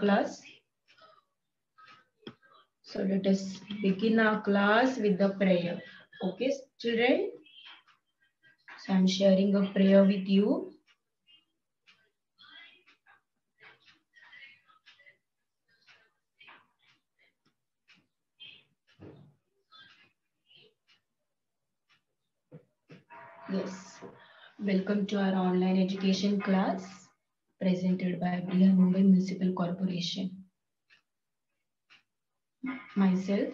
class. So let us begin our class with the prayer. Okay, children. So I'm sharing a prayer with you. Yes. Welcome to our online education class presented by Brihanmumbai Municipal Corporation. Myself,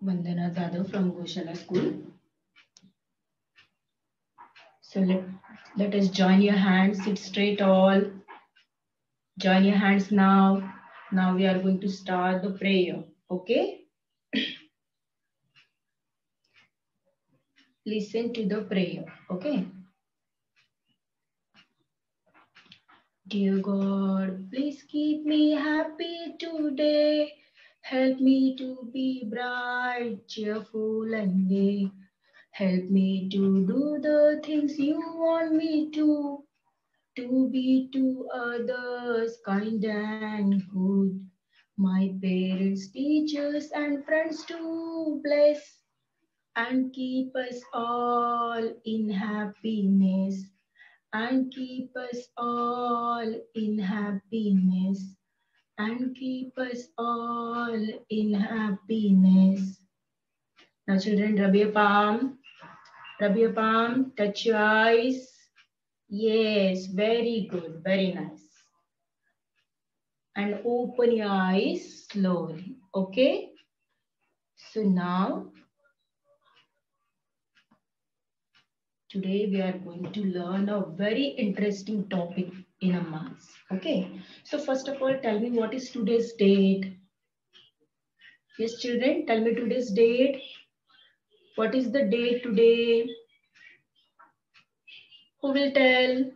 Vandana Jadhav from Goshala School. So let us join your hands, sit straight all. Join your hands now. Now we are going to start the prayer. Okay? Listen to the prayer. Okay? Dear God, please keep me happy today. Help me to be bright, cheerful and gay. Help me to do the things you want me to be to others kind and good. My parents, teachers and friends to bless and keep us all in happiness. And keep us all in happiness. And keep us all in happiness. Now children, rub your palm. Rub your palm. Touch your eyes. Yes, very good. Very nice. And open your eyes slowly. Okay? So now, today we are going to learn a very interesting topic in a maths. Okay? So first of all, tell me what is today's date? Yes, children, tell me today's date. What is the date today? Who will tell?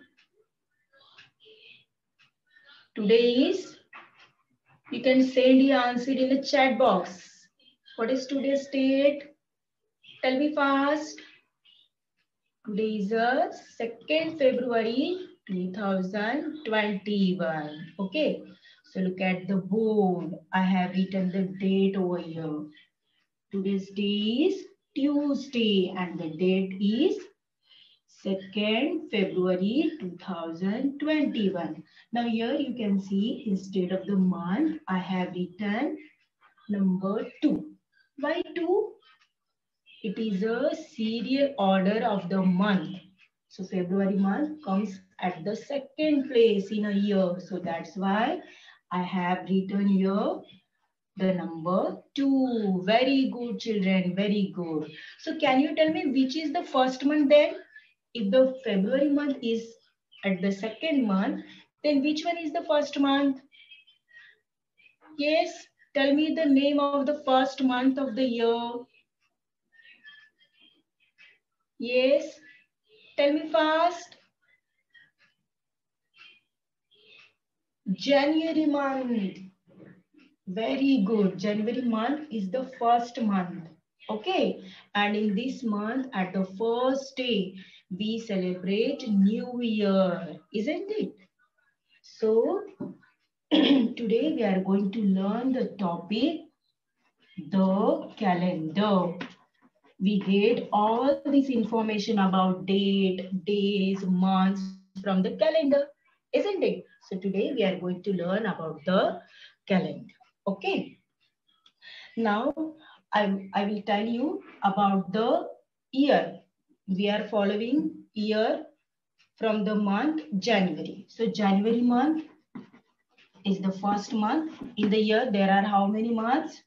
Today is, you can send the answer in the chat box. What is today's date? Tell me fast. Today is 2nd February 2021. Okay. So look at the board. I have written the date over here. Today's day is Tuesday and the date is 2nd February 2021. Now here you can see instead of the month, I have written number 2. Why 2? It is a serial order of the month. So February month comes at the 2nd place in a year. So that's why I have written here the number 2. Very good, children. Very good. So can you tell me which is the first month then? If the February month is at the 2nd month, then which one is the first month? Yes, tell me the name of the first month of the year. Yes, tell me fast. January month. Very good. January month is the first month. Okay. And in this month, at the first day, we celebrate New Year, isn't it? So, today we are going to learn the topic, the calendar. We get all this information about date, days, months from the calendar, isn't it? So today we are going to learn about the calendar. Okay. Now I will tell you about the year. We are following year from the month January. So January month is the first month. In the year there are how many months?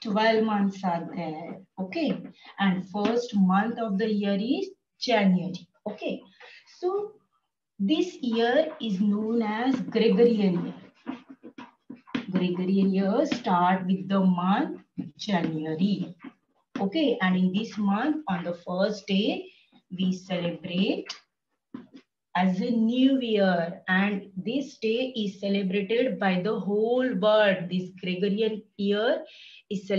12 months are there. Okay. And first month of the year is January. Okay. So this year is known as Gregorian year. Gregorian year start with the month January. Okay. And in this month on the first day we celebrate as a new year, and this day is celebrated by the whole world. This Gregorian year is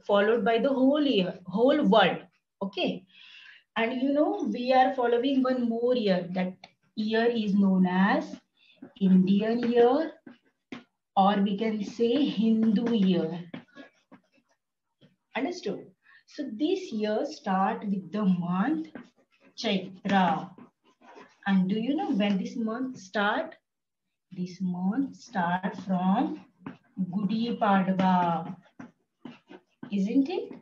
followed by the whole world. Okay. And you know, we are following one more year. That year is known as Indian year or we can say Hindu year. Understood? So this year start with the month Chaitra. And do you know when this month start? This month start from Gudi Padwa, isn't it?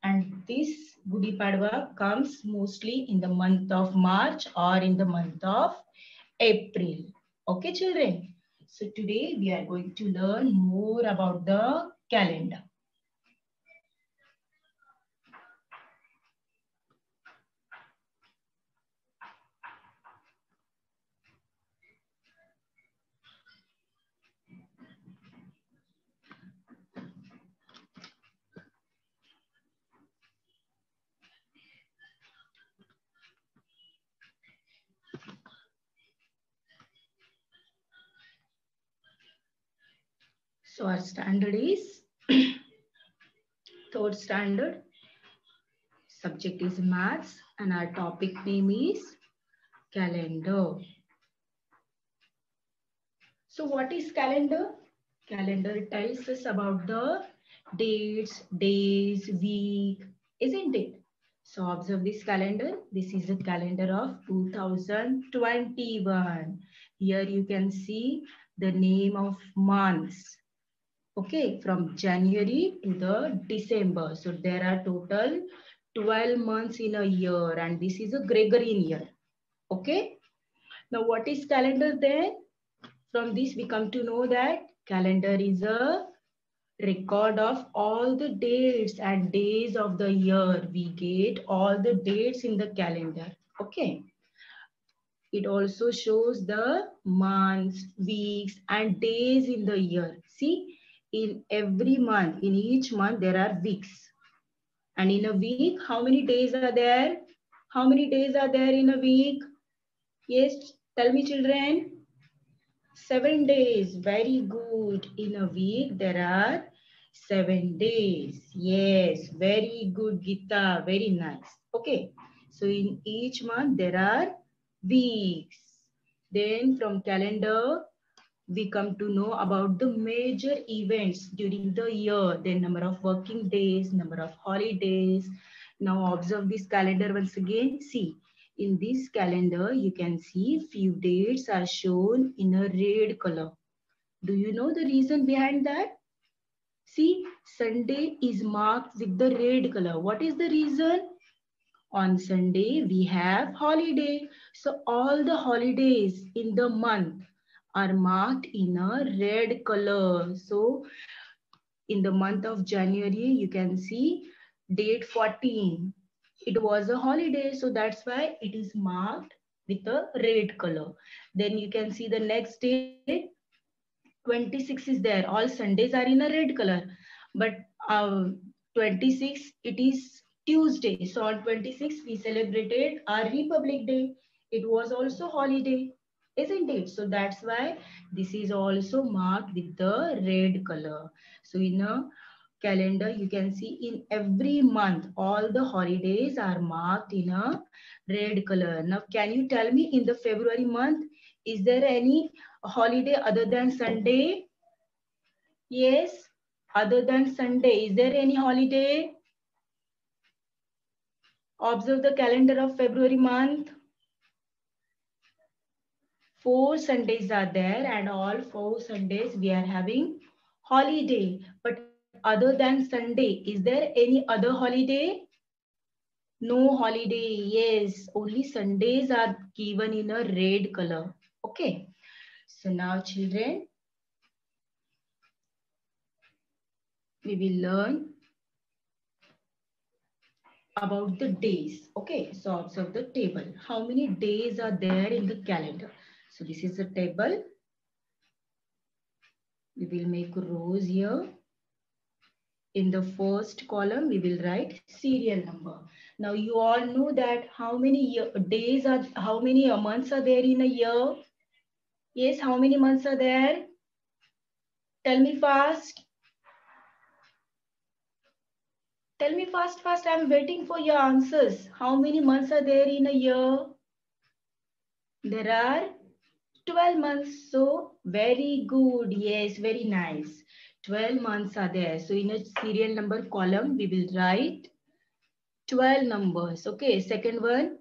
And this Gudi Padwa comes mostly in the month of March or in the month of April. Okay, children? So today we are going to learn more about the calendar. So our standard is third standard. Subject is maths and our topic name is calendar. So what is calendar? Calendar tells us about the dates, days, week, isn't it? So observe this calendar. This is the calendar of 2021. Here you can see the name of months. Okay, from January to the December. So there are total 12 months in a year and this is a Gregorian year. Okay. Now what is calendar then? From this we come to know that calendar is a record of all the dates and days of the year. We get all the dates in the calendar. Okay. It also shows the months, weeks and days in the year. See, in every month, in each month there are weeks. And in a week, how many days are there? How many days are there in a week? Yes, tell me children. 7 days. Very good. In a week, there are 7 days. Yes, very good, Gita. Very nice. Okay. So in each month, there are weeks. Then from calendar, we come to know about the major events during the year, the number of working days, number of holidays. Now observe this calendar once again. See, in this calendar, you can see few dates are shown in a red color. Do you know the reason behind that? See, Sunday is marked with the red color. What is the reason? On Sunday, we have holiday. So all the holidays in the month are marked in a red color. So in the month of January, you can see date 14. It was a holiday, so that's why it is marked with a red color. Then you can see the next date, 26 is there. All Sundays are in a red color. But 26, it is Tuesday. So on 26, we celebrated our Republic Day. It was also holiday, isn't it? So that's why this is also marked with the red color. So in a calendar, you can see in every month, all the holidays are marked in a red color. Now, can you tell me in the February month, is there any holiday other than Sunday? Yes, other than Sunday, is there any holiday? Observe the calendar of February month. 4 Sundays are there and all 4 Sundays we are having holiday. But other than Sunday, is there any other holiday? No holiday. Yes, only Sundays are given in a red color. Okay. So now children, we will learn about the days. Okay, so observe the table. How many days are there in the calendar? So this is the table. We will make rows here. In the first column, we will write serial number. Now you all know that how many how many months are there in a year? Yes, how many months are there? Tell me fast. Tell me fast. I'm waiting for your answers. How many months are there in a year? There are 12 months. So very good. Yes, very nice. 12 months are there. So in a serial number column, we will write 12 numbers. Okay. Second one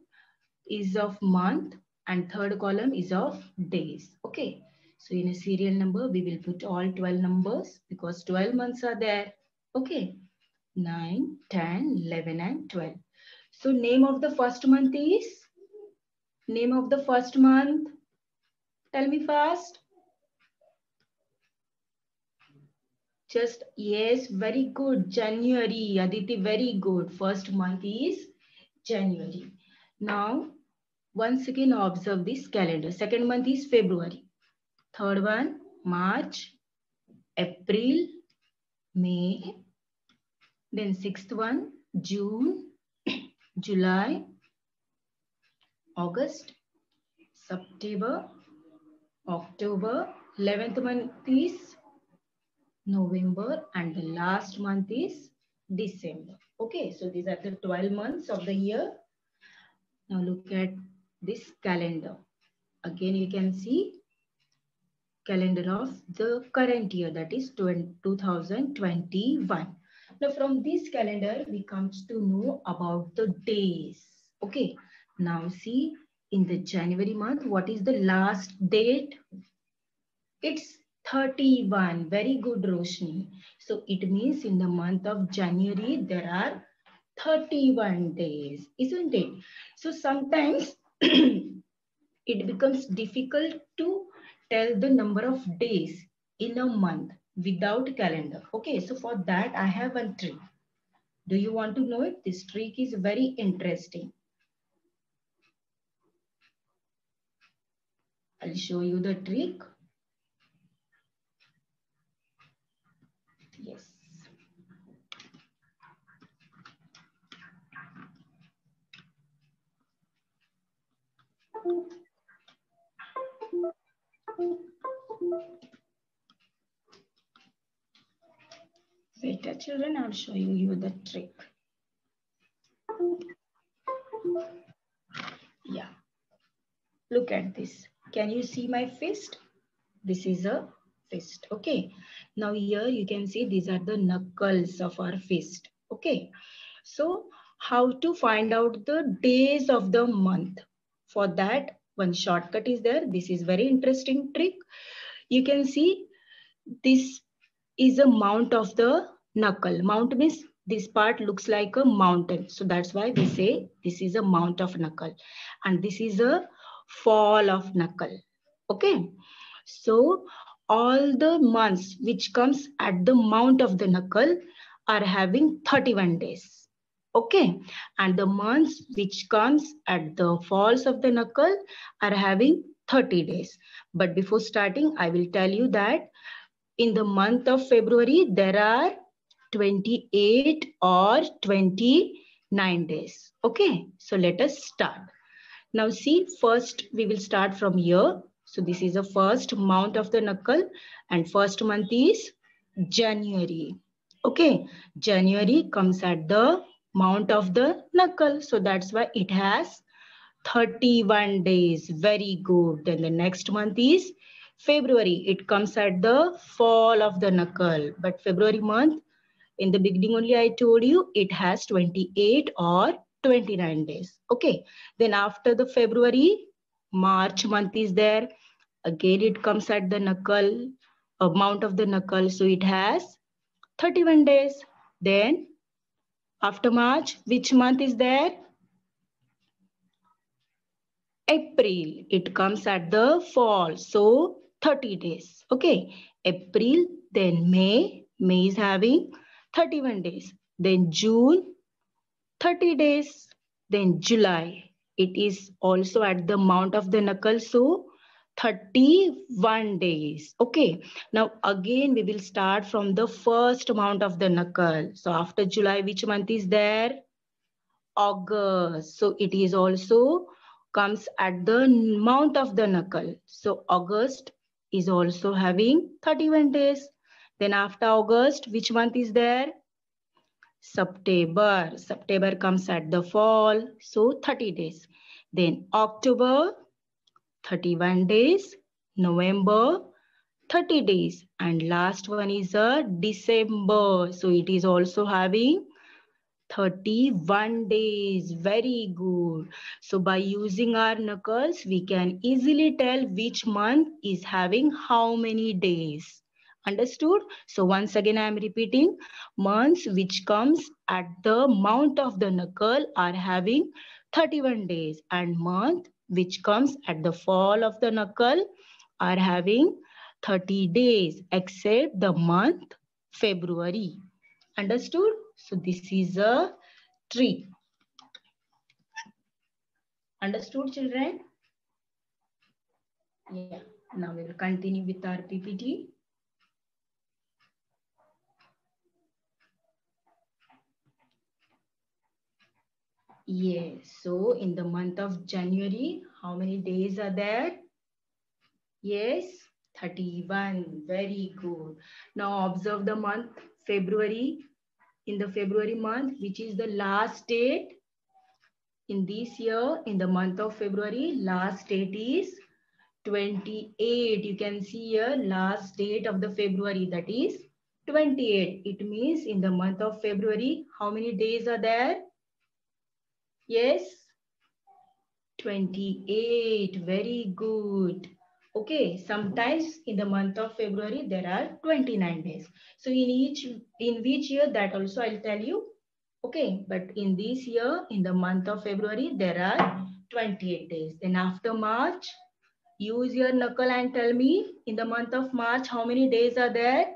is of month and third column is of days. Okay. So in a serial number, we will put all 12 numbers because 12 months are there. Okay. 9, 10, 11 and 12. So name of the first month is? Name of the first month? Tell me fast. Just, yes, very good. January. Aditi, very good. First month is January. Now, once again observe this calendar. Second month is February. Third one, March, April, May. Then sixth one, June, July, August, September, October. 11th month is November and the last month is December. Okay, so these are the 12 months of the year. Now look at this calendar. Again, you can see calendar of the current year, that is 2021. Now from this calendar, we come to know about the days. Okay, now see in the January month, what is the last date? It's 31. Very good, Roshni. So it means in the month of January, there are 31 days, isn't it? So sometimes it becomes difficult to tell the number of days in a month without calendar. Okay, so for that, I have one trick. Do you want to know it? This trick is very interesting. I'll show you the trick. Yes. Wait, children, I'll show you the trick. Yeah. Look at this. Can you see my fist? This is a fist. Okay. Now here you can see these are the knuckles of our fist. Okay. So how to find out the days of the month? For that, one shortcut is there. This is very interesting trick. You can see this is a mount of the knuckle. Mount means this part looks like a mountain. So that's why we say this is a mount of knuckle. And this is a fall of knuckle. Okay. So all the months which comes at the mount of the knuckle are having 31 days. Okay. And the months which comes at the falls of the knuckle are having 30 days. But before starting, I will tell you that in the month of February, there are 28 or 29 days. Okay. So let us start. Now see, first we will start from here. So this is the first mount of the knuckle and first month is January. Okay, January comes at the mount of the knuckle. So that's why it has 31 days. Very good. Then the next month is February. It comes at the fall of the knuckle. But February month, in the beginning only I told you, it has 28 or 29 days. Okay. Then after the February, March month is there. Again, it comes at the knuckle, mount of the knuckle. So it has 31 days. Then after March, which month is there? April. It comes at the fall. So 30 days. Okay. April, then May. May is having 31 days. Then June, 30 days. Then July. It is also at the mount of the knuckle. So 31 days. Okay. Now again we will start from the first mount of the knuckle. So after July, which month is there? August. So it is also comes at the mount of the knuckle. So August is also having 31 days. Then after August, which month is there? September. September comes at the fall. So 30 days. Then October, 31 days. November, 30 days. And last one is a December. So it is also having 31 days. Very good. So by using our knuckles, we can easily tell which month is having how many days. Understood? So once again, I am repeating. Months which comes at the mount of the knuckle are having 31 days. And month which comes at the fall of the knuckle are having 30 days, except the month February. Understood? So this is a tree. Understood, children? Yeah. Now we will continue with our PPT. Yes. So in the month of January, how many days are there? Yes, 31. Very good. Now observe the month February. In the February month, which is the last date in this year, in the month of February, last date is 28. You can see here last date of the February, that is 28. It means in the month of February, how many days are there? Yes, 28. Very good. Okay, sometimes in the month of February there are 29 days. So in which year, that also I'll tell you. Okay, but in this year, in the month of February, there are 28 days. Then after March, use your knuckle and tell me in the month of March how many days are there?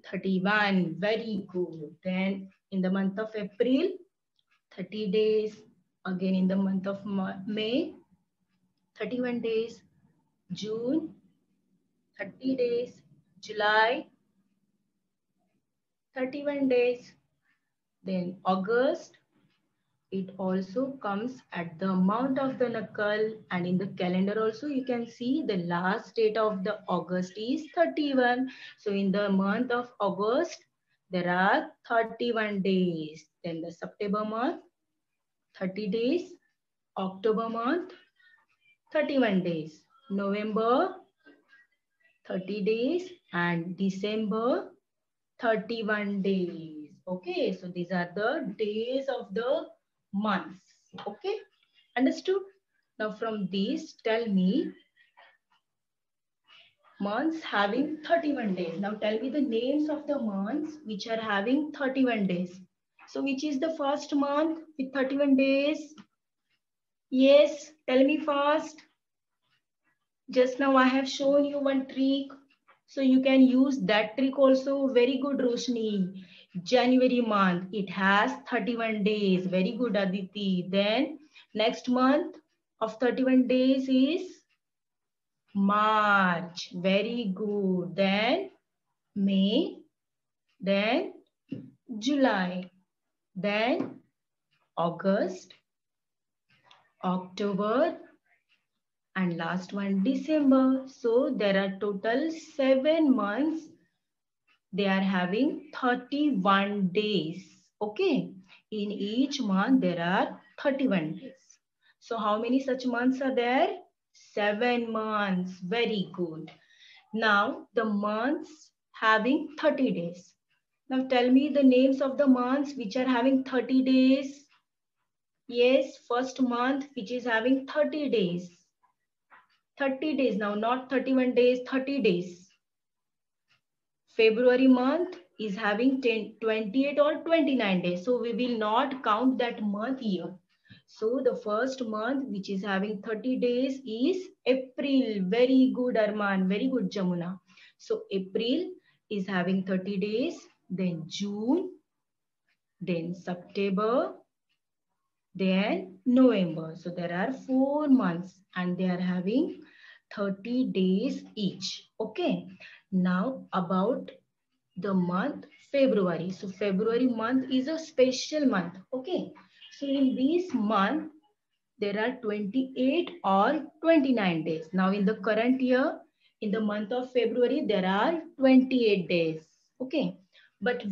31. Very good. Then in the month of April, 30 days. Again in the month of May, 31 days. June, 30 days. July, 31 days. Then August, it also comes at the mount of the knuckle, and in the calendar also you can see the last date of the August is 31. So in the month of August, there are 31 days. Then the September month, 30 days. October month, 31 days. November, 30 days. And December, 31 days. Okay, so these are the days of the months. Okay, understood? Now from this, tell me months having 31 days. Now tell me the names of the months which are having 31 days. So which is the first month with 31 days? Yes, tell me fast. Just now I have shown you one trick. So you can use that trick also. Very good, Roshni. January month, it has 31 days. Very good, Aditi. Then next month of 31 days is March. Very good. Then May. Then July. Then August, October, and last one December. So there are total 7 months. They are having 31 days. Okay. In each month there are 31 days. So how many such months are there? 7 months. Very good. Now the months having 30 days. Now tell me the names of the months which are having 30 days. Yes, first month which is having 30 days. 30 days now, not 31 days, 30 days. February month is having 28 or 29 days. So we will not count that month here. So the first month which is having 30 days is April. Very good, Arman. Very good, Jamuna. So April is having 30 days. Then June. Then September. Then November. So there are 4 months and they are having 30 days each. Okay. Now about the month February. So February month is a special month. Okay. So in this month, there are 28 or 29 days. Now in the current year, in the month of February, there are 28 days. Okay. But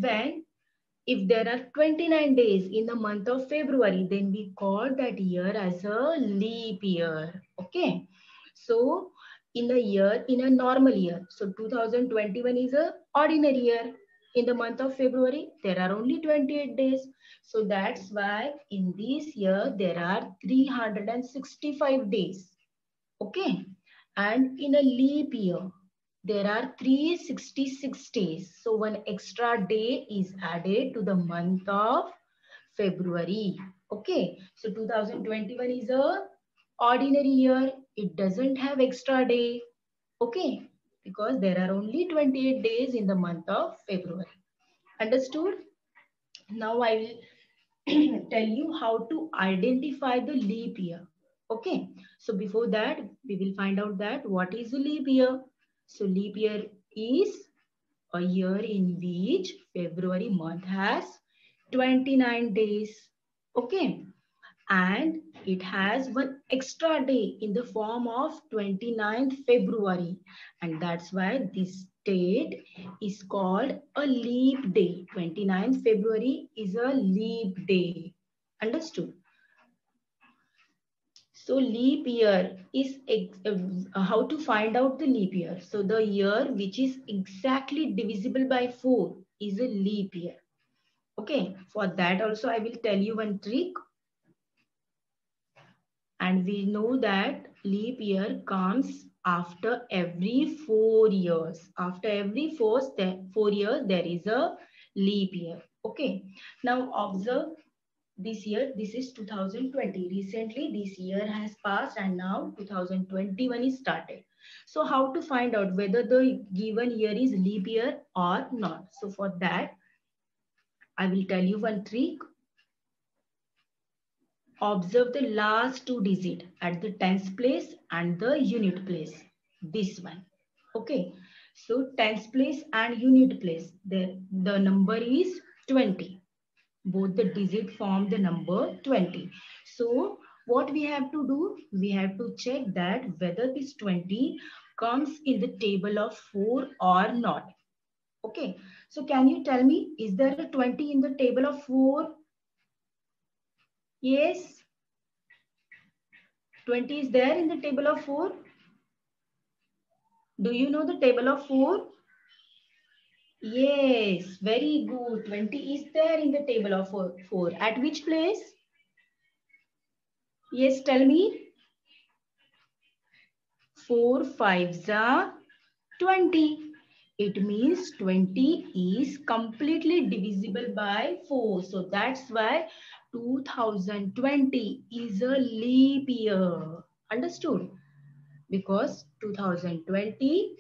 if there are 29 days in the month of February, then we call that year as a leap year. Okay. So in a year, in a normal year. So 2021 is a ordinary year. In the month of February, there are only 28 days. So that's why in this year, there are 365 days. Okay. And in a leap year, there are 366 days. So one extra day is added to the month of February. Okay. So 2021 is a ordinary year. It doesn't have extra day. Okay. Because there are only 28 days in the month of February. Understood? Now I will tell you how to identify the leap year. Okay. So before that, we will find out that what is a leap year. So leap year is a year in which February month has 29 days. Okay. And it has one extra day in the form of 29th February. And that's why this date is called a leap day. 29th February is a leap day. Understood? So leap year is how to find out the leap year. So the year which is exactly divisible by 4 is a leap year. Okay, for that also I will tell you one trick. And we know that leap year comes after every 4 years. After every 4 years, there is a leap year. Okay. Now observe this year. This is 2020. Recently, this year has passed and now 2021 is started. So how to find out whether the given year is leap year or not? So for that, I will tell you one trick. Observe the last two digits at the tens place and the unit place. This one. Okay. So tens place and unit place. The number is 20. Both the digit form the number 20. So what we have to do? We have to check that whether this 20 comes in the table of 4 or not. Okay. So can you tell me, is there a 20 in the table of 4? Yes. 20 is there in the table of 4. Do you know the table of 4? Yes, very good. 20 is there in the table of 4. At which place? Yes, tell me. 4 5s are 20. It means 20 is completely divisible by 4. So that's why 2020 is a leap year. Understood? Because 2020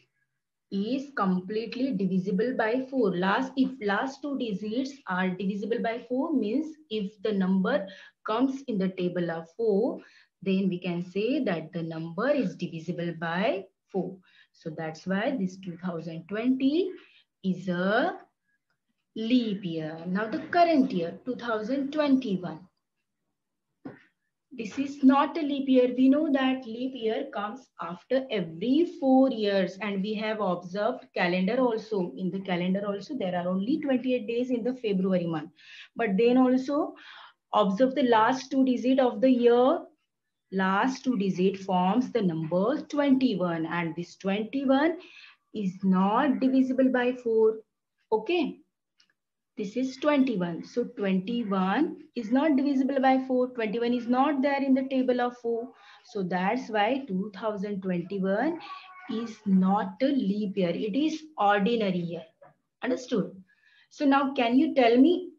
is completely divisible by 4. If last two digits are divisible by 4 means if the number comes in the table of 4, then we can say that the number is divisible by 4. So that's why this 2020 is a leap year. Now the current year, 2021. This is not a leap year. We know that leap year comes after every 4 years and we have observed calendar also. In the calendar also there are only 28 days in the February month. But then also observe the last two digits of the year. Last two digits forms the number 21 and this 21 is not divisible by 4. Okay. This is 21. So 21 is not divisible by 4. 21 is not there in the table of 4. So that's why 2021 is not a leap year. It is ordinary year. Understood? So now can you tell me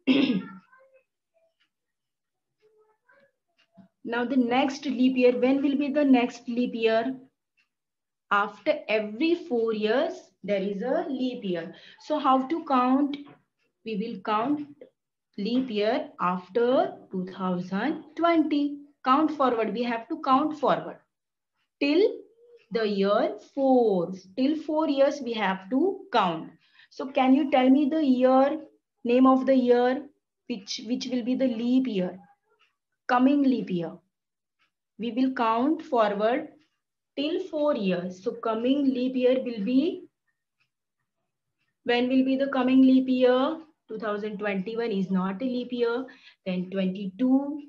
now the next leap year, when will be the next leap year? After every 4 years, there is a leap year. So how to count? We will count leap year after 2020. Count forward. We have to count forward till the year 4. Till 4 years we have to count. So can you tell me the year, name of the year, which will be the leap year? Coming leap year. We will count forward till 4 years. So coming leap year will be, when will be the coming leap year? 2021 is not a leap year. Then 22,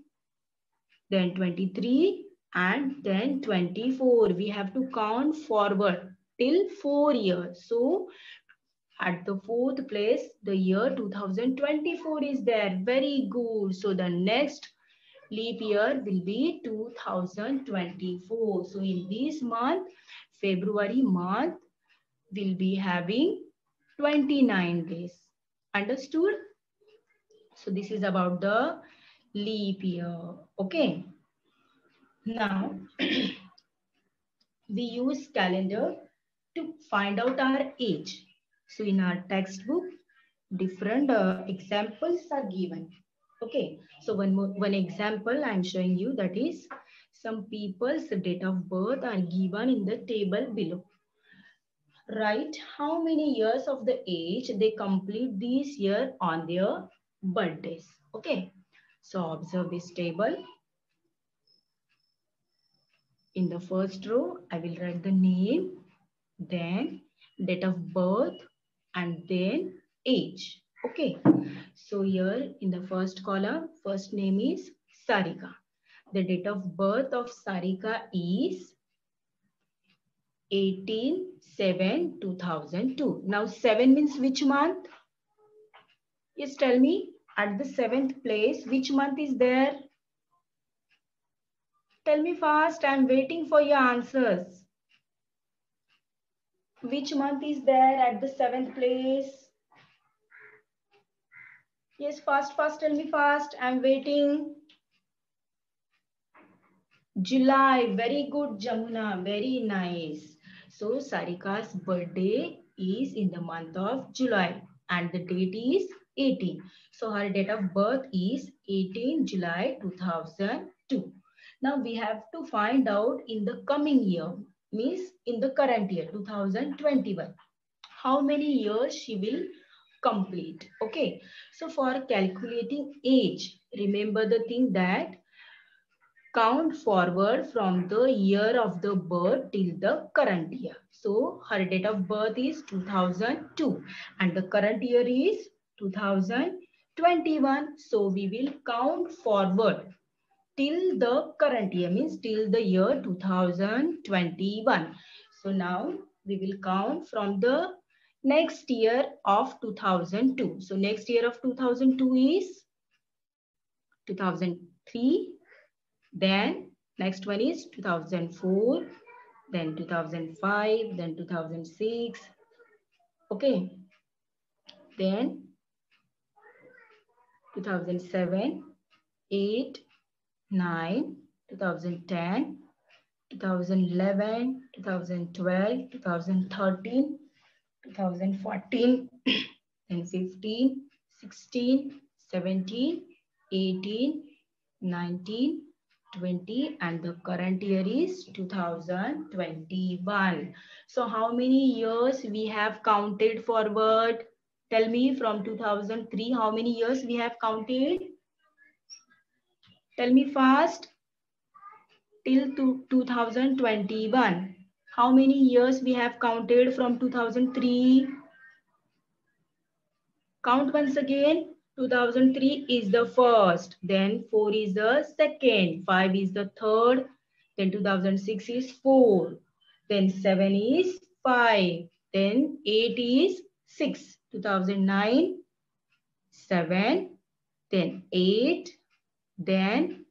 then 23 and then 24. We have to count forward till 4 years. So at the fourth place, the year 2024 is there. Very good. So the next leap year will be 2024. So in this month, February month, will be having 29 days. Understood? So this is about the leap year. Okay. Now, we use calendar to find out our age. So in our textbook, different examples are given. Okay. So one example I'm showing you, that is some people's date of birth are given in the table below. Write how many years of the age they complete this year on their birthdays. Okay. So observe this table. In the first row, I will write the name, then date of birth, and then age. Okay. So here in the first column, first name is Sarika. The date of birth of Sarika is 18/7/2002. Now 7 means which month? Yes, tell me. At the 7th place, which month is there? Tell me fast. I'm waiting for your answers. Which month is there at the 7th place? Yes, fast, tell me fast. I'm waiting. July. Very good, Jamuna. Very nice. So, Sarika's birthday is in the month of July and the date is 18. So, her date of birth is 18 July 2002. Now, we have to find out in the coming year, means in the current year, 2021. How many years she will complete. Okay. So, for calculating age, remember the thing that count forward from the year of the birth till the current year. So her date of birth is 2002 and the current year is 2021. So we will count forward till the current year, means till the year 2021. So now we will count from the next year of 2002. So next year of 2002 is 2003. Then next one is 2004, then 2005, then 2006. Okay. Then 2007, 8, 9, 2010, 2011, 2012, 2013, 2014, then 15, 16, 17, 18, 19, 20, and the current year is 2021. So how many years we have counted forward? Tell me, from 2003, how many years we have counted? Tell me fast. Till 2021. How many years we have counted from 2003? Count once again. 2003 is the first, then 4 is the second, 5 is the third, then 2006 is 4, then 7 is 5, then 8 is 6, 2009, 7, then 8, then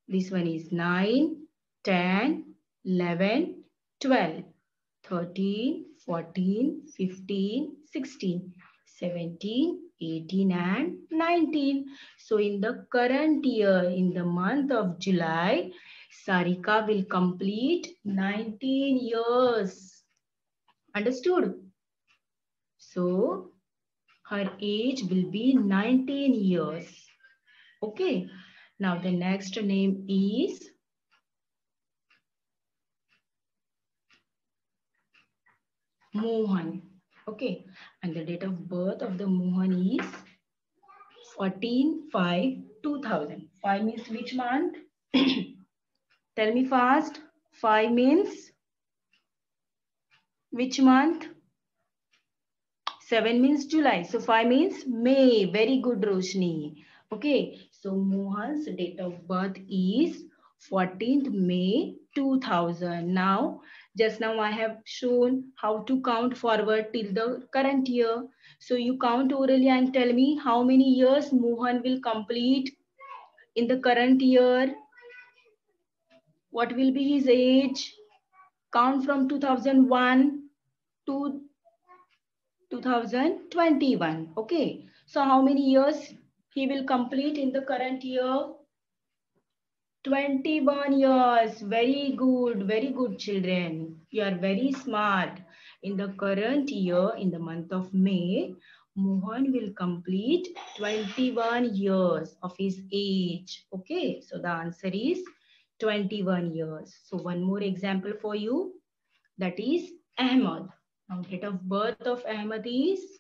this one is 9, 10, 11, 12, 13, 14, 15, 16, 17, 18 and 19. So in the current year, in the month of July, Sarika will complete 19 years. Understood? So her age will be 19 years. Okay. Now the next name is Mohan. Okay, and the date of birth of the Mohan is 14/5/2000. 5 means which month? Tell me fast. 5 means which month? 7 means July. So 5 means May. Very good, Roshni. Okay, so Mohan's date of birth is 14th May 2000. Now, just now I have shown how to count forward till the current year. So you count orally and tell me how many years Mohan will complete in the current year. What will be his age? Count from 2001 to 2021. Okay. So how many years he will complete in the current year? 21 years. Very good children. You are very smart. In the current year, in the month of May, Mohan will complete 21 years of his age. Okay, so the answer is 21 years. So one more example for you. That is Ahmad. Now date of birth of Ahmad is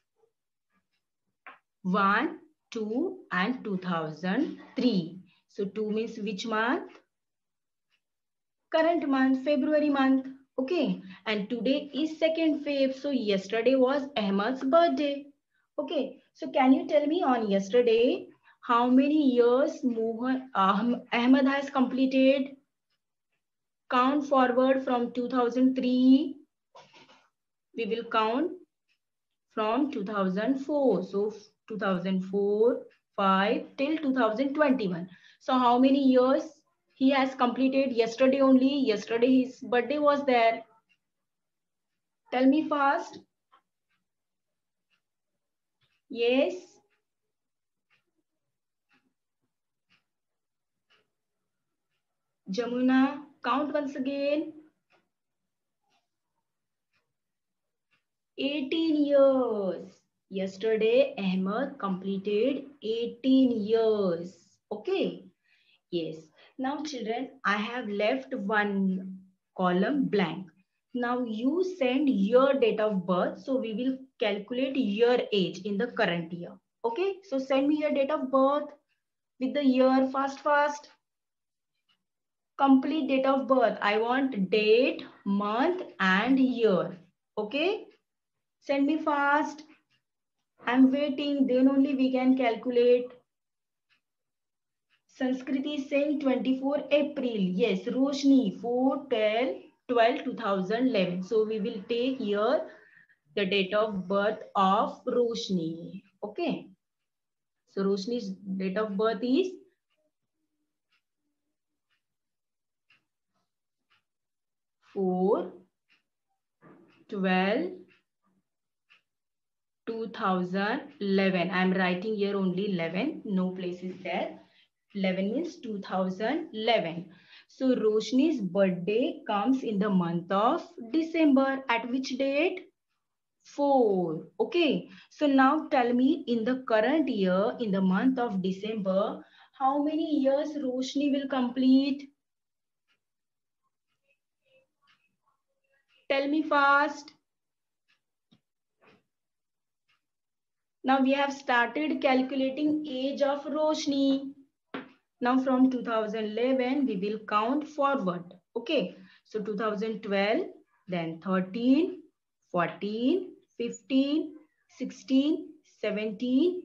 1, 2 and 2003. So 2 means which month? Current month, February month. Okay. And today is 2nd Feb. So yesterday was Ahmad's birthday. Okay. So can you tell me on yesterday how many years Ahmad has completed? Count forward from 2003. We will count from 2004. So 2004, 5 till 2021. So how many years he has completed? Yesterday only. Yesterday his birthday was there. Tell me fast. Yes. Jamuna, count once again. 18 years. Yesterday Ahmed completed 18 years. Okay. Yes. Now children, I have left one column blank. Now you send your date of birth. So we will calculate your age in the current year. Okay. So send me your date of birth with the year fast. Complete date of birth. I want date, month and year. Okay. Send me fast. I'm waiting. Then only we can calculate. Sanskriti is saying 24 April. Yes, Roshni 4/12/2011. So we will take here the date of birth of Roshni. Okay. So Roshni's date of birth is 4/12/2011. I am writing here only 11. No place is there. 11 means 2011. So Roshni's birthday comes in the month of December. At which date? 4. Okay. So now tell me in the current year, in the month of December, how many years Roshni will complete? Tell me fast. Now we have started calculating age of Roshni. Now from 2011, we will count forward. Okay. So 2012, then 13, 14, 15, 16, 17,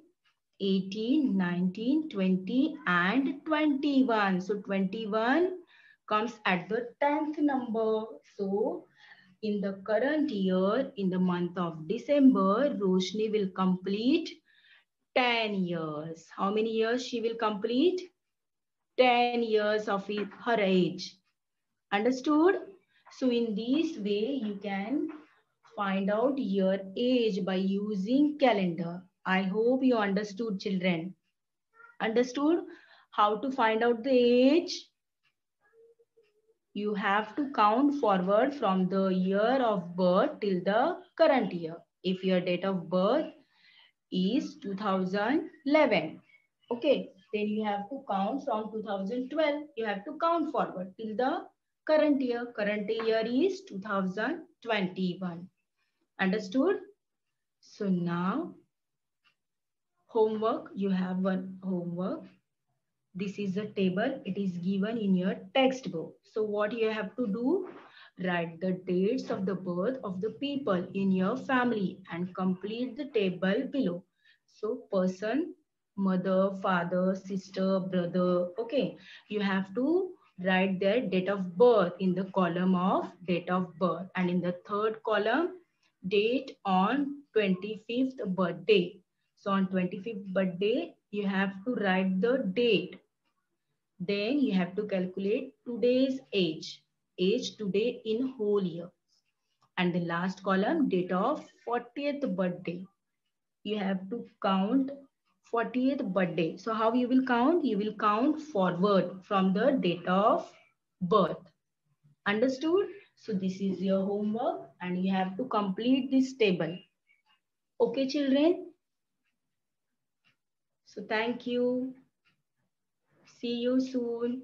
18, 19, 20 and 21. So 21 comes at the 10th number. So in the current year, in the month of December, Roshni will complete 10 years. How many years she will complete? 10 years of her age. Understood? So in this way, you can find out your age by using calendar. I hope you understood, children. Understood how to find out the age? You have to count forward from the year of birth till the current year. If your date of birth is 2011, okay, then you have to count from 2012. You have to count forward till the current year. Current year is 2021. Understood? So now, homework. You have one homework. This is a table. It is given in your textbook. So what you have to do? Write the dates of the birth of the people in your family and complete the table below. So person, mother, father, sister, brother. Okay. You have to write their date of birth in the column of date of birth, and in the third column date on 25th birthday. So on 25th birthday you have to write the date. Then you have to calculate today's age today in whole year. And the last column date of 40th birthday. You have to count 40th birthday. So how you will count? You will count forward from the date of birth. Understood? So this is your homework and you have to complete this table. Okay, children? So thank you. See you soon.